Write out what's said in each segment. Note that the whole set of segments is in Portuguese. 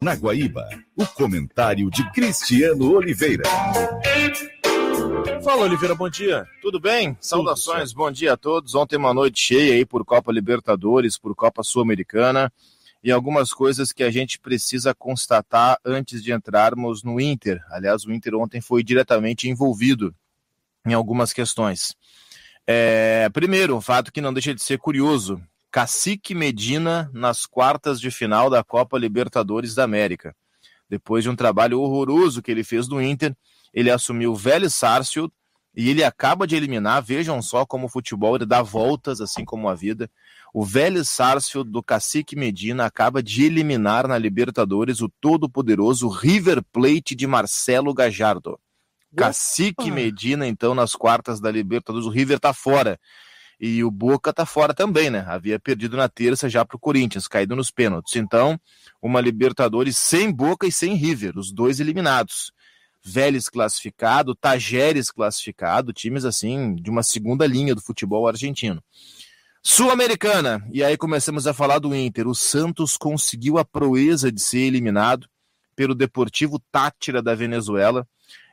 Na Guaíba, o comentário de Cristiano Oliveira. Fala, Oliveira, bom dia. Tudo bem? Saudações, bom dia a todos. Ontem uma noite cheia aí por Copa Libertadores, por Copa Sul-Americana e algumas coisas que a gente precisa constatar antes de entrarmos no Inter. Aliás, o Inter ontem foi diretamente envolvido em algumas questões. Primeiro, um fato que não deixa de ser curioso. Cacique Medina nas quartas de final da Copa Libertadores da América. Depois de um trabalho horroroso que ele fez no Inter, ele assumiu o Vélez Sarsfield e ele acaba de eliminar, vejam só como o futebol ele dá voltas, assim como a vida. O Vélez Sarsfield do Cacique Medina acaba de eliminar na Libertadores o todo-poderoso River Plate de Marcelo Gallardo. Cacique Medina, então, nas quartas da Libertadores, o River tá fora. E o Boca tá fora também, né? Havia perdido na terça já pro Corinthians, caído nos pênaltis. Então, uma Libertadores sem Boca e sem River, os dois eliminados. Vélez classificado, Tajeres classificado, times assim de uma segunda linha do futebol argentino. Sul-Americana, e aí começamos a falar do Inter. O Santos conseguiu a proeza de ser eliminado pelo Deportivo Táchira da Venezuela.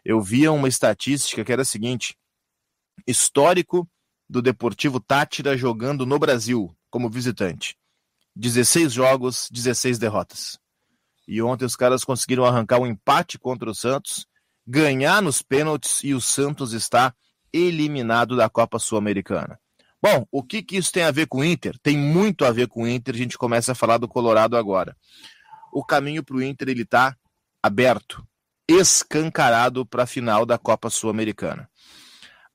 Eu via uma estatística que era a seguinte: histórico do Deportivo Táchira jogando no Brasil como visitante. 16 jogos, 16 derrotas. E ontem os caras conseguiram arrancar um empate contra o Santos, ganhar nos pênaltis e o Santos está eliminado da Copa Sul-Americana. Bom, o que isso tem a ver com o Inter? Tem muito a ver com o Inter, a gente começa a falar do Colorado agora. O caminho para o Inter ele está aberto, escancarado para a final da Copa Sul-Americana.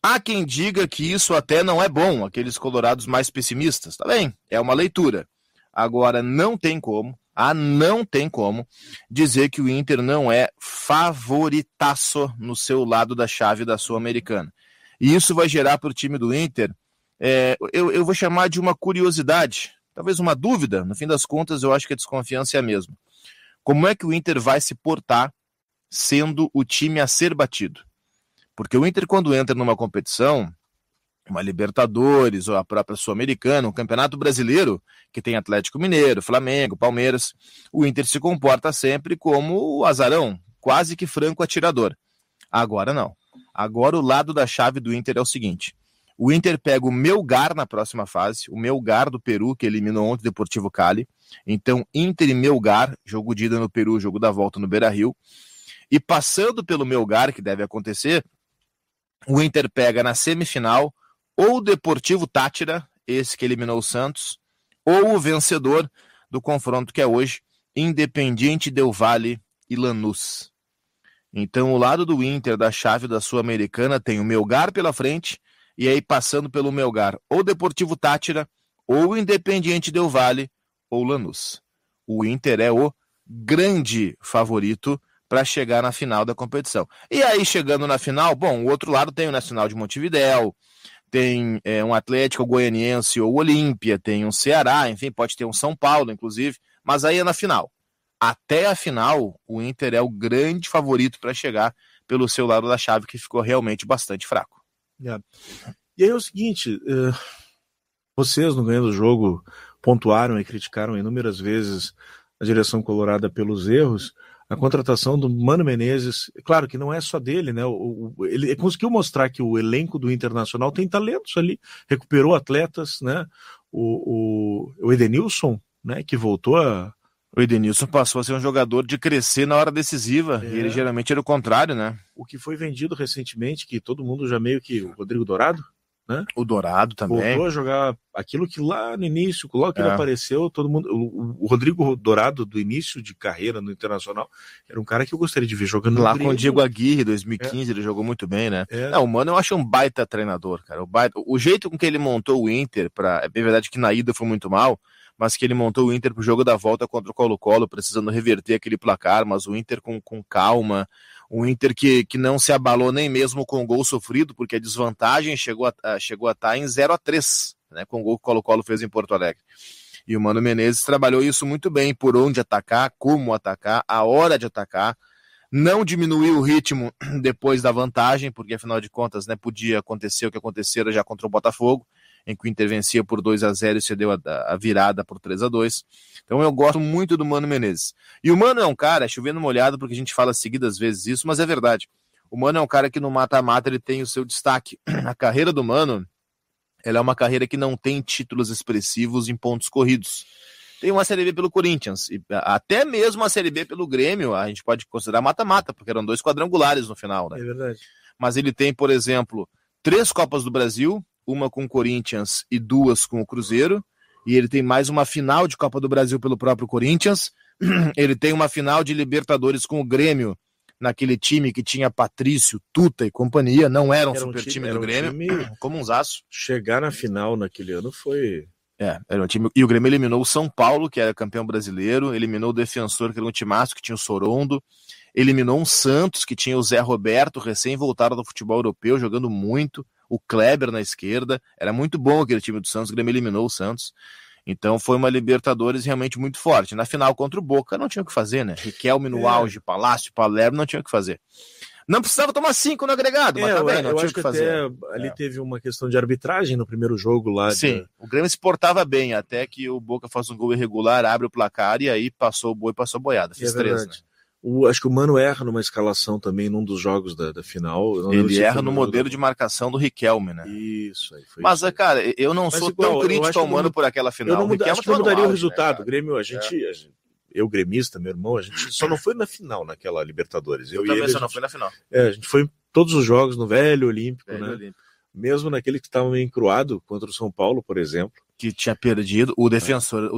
Há quem diga que isso até não é bom, aqueles colorados mais pessimistas. Tá bem, é uma leitura. Agora, não tem como dizer que o Inter não é favoritaço no seu lado da chave da Sul-Americana. E isso vai gerar para o time do Inter, eu vou chamar de uma curiosidade, talvez uma dúvida. No fim das contas, eu acho que a desconfiança é a mesma. Como é que o Inter vai se portar sendo o time a ser batido? Porque o Inter, quando entra numa competição, uma Libertadores ou a própria Sul-Americana, um Campeonato Brasileiro, que tem Atlético Mineiro, Flamengo, Palmeiras, o Inter se comporta sempre como o azarão, quase que franco atirador. Agora não. Agora o lado da chave do Inter é o seguinte: o Inter pega o Melgar na próxima fase, o Melgar do Peru, que eliminou ontem o Deportivo Cali. Então, Inter e Melgar, jogo de ida no Peru, jogo da volta no Beira-Rio. E passando pelo Melgar, que deve acontecer, o Inter pega na semifinal ou o Deportivo Táchira, esse que eliminou o Santos, ou o vencedor do confronto que é hoje, Independiente Del Valle e Lanús. Então o lado do Inter da chave da Sul-Americana tem o Melgar pela frente, e aí passando pelo Melgar ou Deportivo Táchira, ou Independiente Del Valle, ou Lanús. O Inter é o grande favorito para chegar na final da competição. E aí, chegando na final, bom, o outro lado tem o Nacional de Montevidéu, tem um Atlético Goianiense ou Olímpia, tem um Ceará, enfim, pode ter um São Paulo, inclusive, mas aí é na final. Até a final, o Inter é o grande favorito para chegar pelo seu lado da chave, que ficou realmente bastante fraco. E aí é o seguinte, vocês no Ganhando o Jogo pontuaram e criticaram inúmeras vezes a direção colorada pelos erros. A contratação do Mano Menezes, claro que não é só dele, né? Ele conseguiu mostrar que o elenco do Internacional tem talentos ali, recuperou atletas, né? O Edenilson, né? Que voltou a... O Edenilson passou a ser um jogador de crescer na hora decisiva, e ele geralmente era o contrário, né? O que foi vendido recentemente, que todo mundo já meio que... O Rodrigo Dourado, né? O Dourado também. Voltou a jogar aquilo que lá no início, logo que ele apareceu, todo mundo... O Rodrigo Dourado, do início de carreira no Internacional, era um cara que eu gostaria de ver jogando lá com o Diego Aguirre, 2015, ele jogou muito bem, né? Não, o Mano eu acho um baita treinador, cara. O jeito com que ele montou o Inter, é bem verdade que na ida foi muito mal, mas que ele montou o Inter pro jogo da volta contra o Colo-Colo, precisando reverter aquele placar, mas o Inter com calma, um Inter que não se abalou nem mesmo com o gol sofrido, porque a desvantagem chegou a estar em 0-3, né, com o gol que o Colo-Colo fez em Porto Alegre. E o Mano Menezes trabalhou isso muito bem, por onde atacar, como atacar, a hora de atacar, não diminuiu o ritmo depois da vantagem, porque afinal de contas, né, podia acontecer o que acontecera já contra o Botafogo, em que o Inter vencia por 2-0 e cedeu a virada por 3-2. Então eu gosto muito do Mano Menezes. E o Mano é um cara, chovendo molhado, porque a gente fala seguidas vezes isso, mas é verdade. O Mano é um cara que no mata-mata ele tem o seu destaque. A carreira do Mano, ela é uma carreira que não tem títulos expressivos em pontos corridos. Tem uma Série B pelo Corinthians, e até mesmo a Série B pelo Grêmio, a gente pode considerar mata-mata, porque eram 2 quadrangulares no final, né? É verdade. Mas ele tem, por exemplo, 3 Copas do Brasil, uma com o Corinthians e 2 com o Cruzeiro, e ele tem mais uma final de Copa do Brasil pelo próprio Corinthians, ele tem uma final de Libertadores com o Grêmio, naquele time que tinha Patrício, Tuta e companhia, não era um super time do Grêmio, como um zaço. Chegar na final naquele ano foi... Era um time, e o Grêmio eliminou o São Paulo, que era campeão brasileiro, eliminou o Defensor, que era um timaço, que tinha o Sorondo, eliminou um Santos, que tinha o Zé Roberto, recém-voltado do futebol europeu, jogando muito, o Kleber na esquerda, era muito bom aquele time do Santos, o Grêmio eliminou o Santos, então foi uma Libertadores realmente muito forte. Na final contra o Boca não tinha o que fazer, né? Riquelme no auge, Palácio, Palermo, não tinha o que fazer. Não precisava tomar 5 no agregado, mas também não tinha o que fazer. Ali teve uma questão de arbitragem no primeiro jogo lá. Sim, o Grêmio se portava bem, até que o Boca faz um gol irregular, abre o placar e aí passou o boi, passou a boiada. Fez 3, né? Acho que o Mano erra numa escalação também num dos jogos da final. Ele erra no modelo de marcação do Riquelme, né? Isso aí. Mas, cara, eu não sou tão crítico ao Mano por aquela final. Acho que não mudaria o resultado. Né, o Grêmio, eu, gremista, meu irmão, a gente só não foi na final naquela Libertadores. Eu também só não fui na final. A gente foi em todos os jogos no Velho Olímpico, né? Olímpico. Mesmo naquele que estava meio encruado contra o São Paulo, por exemplo. Que tinha perdido, o defensor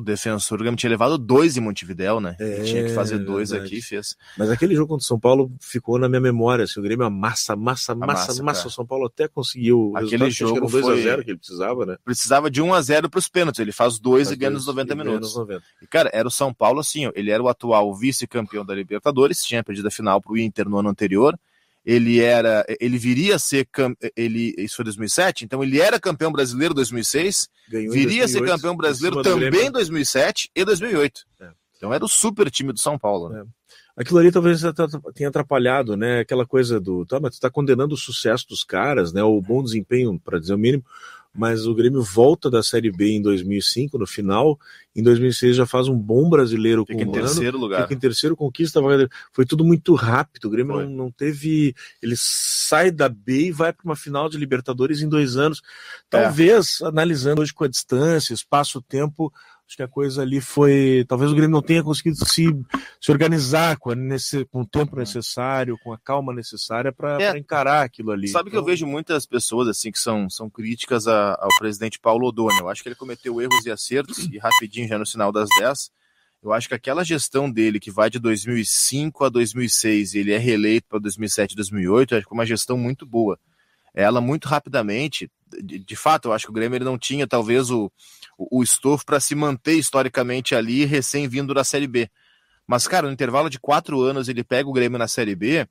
tinha levado 2 em Montevidéu, né? Ele tinha que fazer 2 aqui e fez. Mas aquele jogo contra o São Paulo ficou na minha memória, assim, o Grêmio amassa, o São Paulo até conseguiu o aquele jogo era um 2-0 que ele precisava, né? Precisava de 1-0 para os pênaltis, ele faz 2 e ganha nos 90 minutos. E, cara, era o São Paulo assim, ele era o atual vice-campeão da Libertadores, tinha perdido a final pro Inter no ano anterior. Ele viria a ser, isso foi 2007, então ele era campeão brasileiro em 2006, viria a ser campeão brasileiro também em 2007 e 2008. Então era o super time do São Paulo. Né? Aquilo ali talvez tenha atrapalhado, né? Aquela coisa mas tu tá condenando o sucesso dos caras, né? O bom desempenho, para dizer o mínimo. Mas o Grêmio volta da Série B em 2005, no final. Em 2006 já faz um bom brasileiro com o Mano. Fica em terceiro lugar. Fica em terceiro, conquista. Foi tudo muito rápido. O Grêmio não teve... Ele sai da B e vai para uma final de Libertadores em 2 anos. Talvez, analisando hoje com a distância, espaço-tempo, acho que a coisa ali foi... Talvez o Grêmio não tenha conseguido se organizar com o tempo necessário, com a calma necessária para encarar aquilo ali. Sabe que eu vejo muitas pessoas assim que são críticas ao presidente Paulo Odoni. Eu acho que ele cometeu erros e acertos, e rapidinho, já no sinal das 10, eu acho que aquela gestão dele que vai de 2005 a 2006 e ele é reeleito para 2007 e 2008, acho que foi uma gestão muito boa. Ela muito rapidamente, de fato, eu acho que o Grêmio ele não tinha talvez o estofo para se manter historicamente ali, recém-vindo da Série B. Mas, cara, no intervalo de 4 anos, ele pega o Grêmio na Série B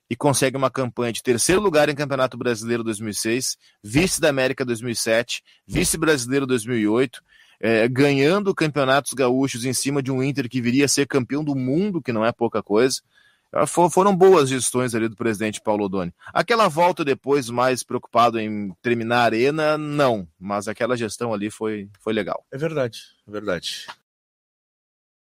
e consegue uma campanha de terceiro lugar em Campeonato Brasileiro 2006, vice da América 2007, vice-brasileiro 2008, ganhando campeonatos gaúchos em cima de um Inter que viria a ser campeão do mundo, que não é pouca coisa. Foram boas gestões ali do presidente Paulo Odoni. Aquela volta depois, mais preocupado em terminar a arena, não. Mas aquela gestão ali foi legal. É verdade, é verdade.